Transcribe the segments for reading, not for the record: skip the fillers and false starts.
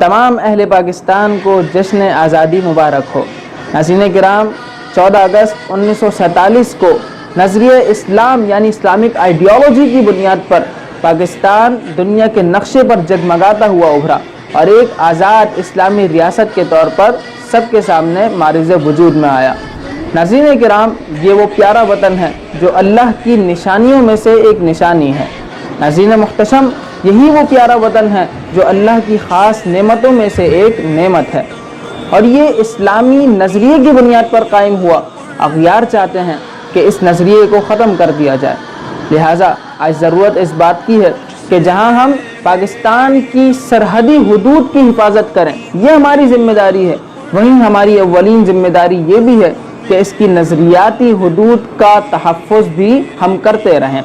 تمام اہل پاکستان کو جشن آزادی مبارک ہو۔ ناظرین کرام، 14 اگست 1947 کو نظریہ اسلام یعنی اسلامک آئیڈیالوجی کی بنیاد پر پاکستان دنیا کے نقشے پر جگمگاتا ہوا ابھرا اور ایک آزاد اسلامی ریاست کے طور پر سب کے سامنے معرض وجود میں آیا۔ ناظرین کرام، یہ وہ پیارا وطن ہے جو اللہ کی نشانیوں میں سے ایک نشانی ہے۔ ناظرین محتشم، یہی وہ پیارا وطن ہے جو اللہ کی خاص نعمتوں میں سے ایک نعمت ہے، اور یہ اسلامی نظریے کی بنیاد پر قائم ہوا۔ اغیار چاہتے ہیں کہ اس نظریے کو ختم کر دیا جائے، لہٰذا آج ضرورت اس بات کی ہے کہ جہاں ہم پاکستان کی سرحدی حدود کی حفاظت کریں، یہ ہماری ذمہ داری ہے، وہیں ہماری اولین ذمہ داری یہ بھی ہے کہ اس کی نظریاتی حدود کا تحفظ بھی ہم کرتے رہیں،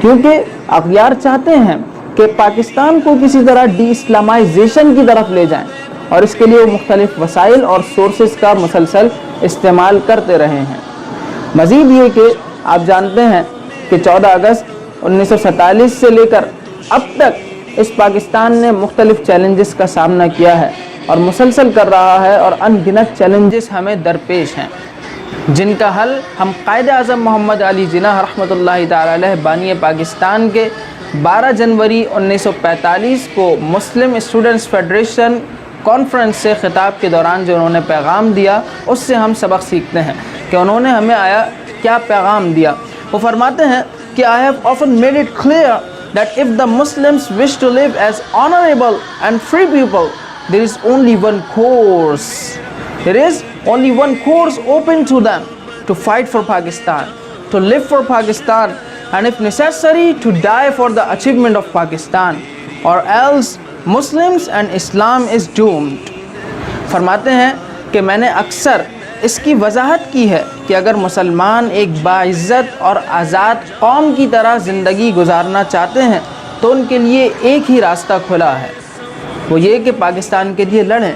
کیونکہ اغیار چاہتے ہیں کہ پاکستان کو کسی طرح ڈی اسلامائزیشن کی طرف لے جائیں، اور اس کے لیے وہ مختلف وسائل اور سورسز کا مسلسل استعمال کرتے رہے ہیں۔ مزید یہ کہ آپ جانتے ہیں کہ 14 اگست 1947 سے لے کر اب تک اس پاکستان نے مختلف چیلنجز کا سامنا کیا ہے اور مسلسل کر رہا ہے، اور ان گنت چیلنجز ہمیں درپیش ہیں جن کا حل ہم قائد اعظم محمد علی جناح رحمۃ اللہ تعالی علیہ بانی پاکستان کے 12 جنوری 1945 کو مسلم اسٹوڈنٹس فیڈریشن کانفرنس سے خطاب کے دوران جو انہوں نے پیغام دیا، اس سے ہم سبق سیکھتے ہیں کہ انہوں نے ہمیں کیا پیغام دیا۔ وہ فرماتے ہیں کہ I have often made it clear that if the Muslims wish to live as honorable and free people, there is only one course. There is only one course open to them: to fight for Pakistan, to live for Pakistan, and if necessary, to die for the achievement of Pakistan, or else Muslims and Islam is doomed. فرماتے ہیں کہ میں نے اکثر اس کی وضاحت کی ہے کہ اگر مسلمان ایک باعزت اور آزاد قوم کی طرح زندگی گزارنا چاہتے ہیں تو ان کے لیے ایک ہی راستہ کھلا ہے، وہ یہ کہ پاکستان کے لیے لڑیں،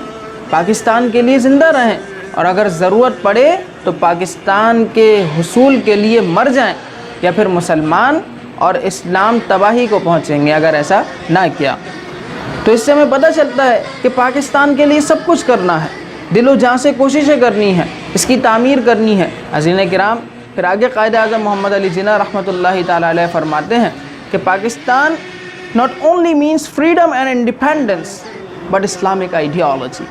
پاکستان کے لیے زندہ رہیں، اور اگر ضرورت پڑے تو پاکستان کے حصول کے لیے مر جائیں، یا پھر مسلمان اور اسلام تباہی کو پہنچیں گے اگر ایسا نہ کیا۔ تو اس سے ہمیں پتہ چلتا ہے کہ پاکستان کے لیے سب کچھ کرنا ہے، دل و جان سے کوششیں کرنی ہیں، اس کی تعمیر کرنی ہے۔ ناظرین کرام، پھر آگے قائد اعظم محمد علی جناح رحمۃ اللہ تعالی علیہ فرماتے ہیں کہ Pakistan not only means freedom and independence but Islamic ideology۔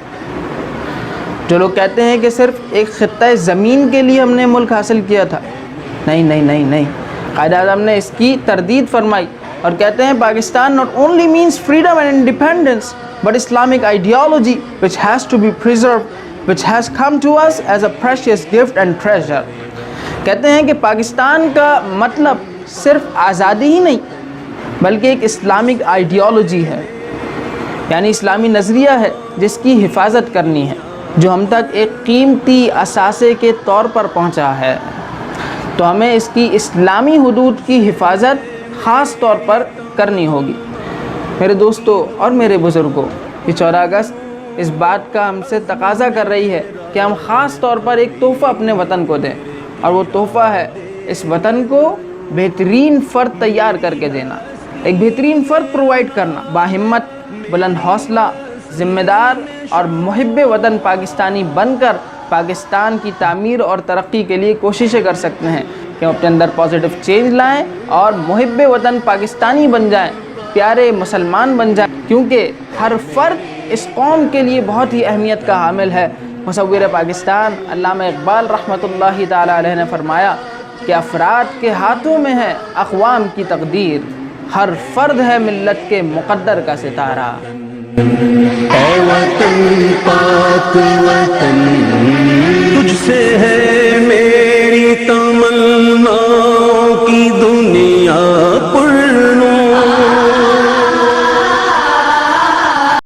جو لوگ کہتے ہیں کہ صرف ایک خطہ زمین کے لیے ہم نے ملک حاصل کیا تھا، نہیں نہیں نہیں نہیں، قائد اعظم نے اس کی تردید فرمائی اور کہتے ہیں Pakistan not only means freedom and independence but Islamic ideology which has to be preserved, which has come to us as a precious gift and treasure۔ کہتے ہیں کہ پاکستان کا مطلب صرف آزادی ہی نہیں بلکہ ایک اسلامک آئیڈیالوجی ہے، یعنی اسلامی نظریہ ہے جس کی حفاظت کرنی ہے، جو ہم تک ایک قیمتی اثاثے کے طور پر پہنچا ہے، تو ہمیں اس کی اسلامی حدود کی حفاظت خاص طور پر کرنی ہوگی۔ میرے دوستو اور میرے بزرگوں، یہ 14 اگست اس بات کا ہم سے تقاضا کر رہی ہے کہ ہم خاص طور پر ایک تحفہ اپنے وطن کو دیں، اور وہ تحفہ ہے اس وطن کو بہترین فرد تیار کر کے دینا، ایک بہترین فرد پرووائڈ کرنا، باہمت، بلند حوصلہ، ذمہ دار اور محب وطن پاکستانی بن کر پاکستان کی تعمیر اور ترقی کے لیے کوششیں کر سکتے ہیں کہ ہم اپنے اندر پازیٹیو چینج لائیں اور محب وطن پاکستانی بن جائیں، پیارے مسلمان بن جائیں، کیونکہ ہر فرد اس قوم کے لیے بہت ہی اہمیت کا حامل ہے۔ مصور پاکستان علامہ اقبال رحمۃ اللہ تعالی علیہ نے فرمایا کہ افراد کے ہاتھوں میں ہے اقوام کی تقدیر، ہر فرد ہے ملت کے مقدر کا ستارہ۔ اے وطن پاک وطن، تجھ سے ہے میری تمنا،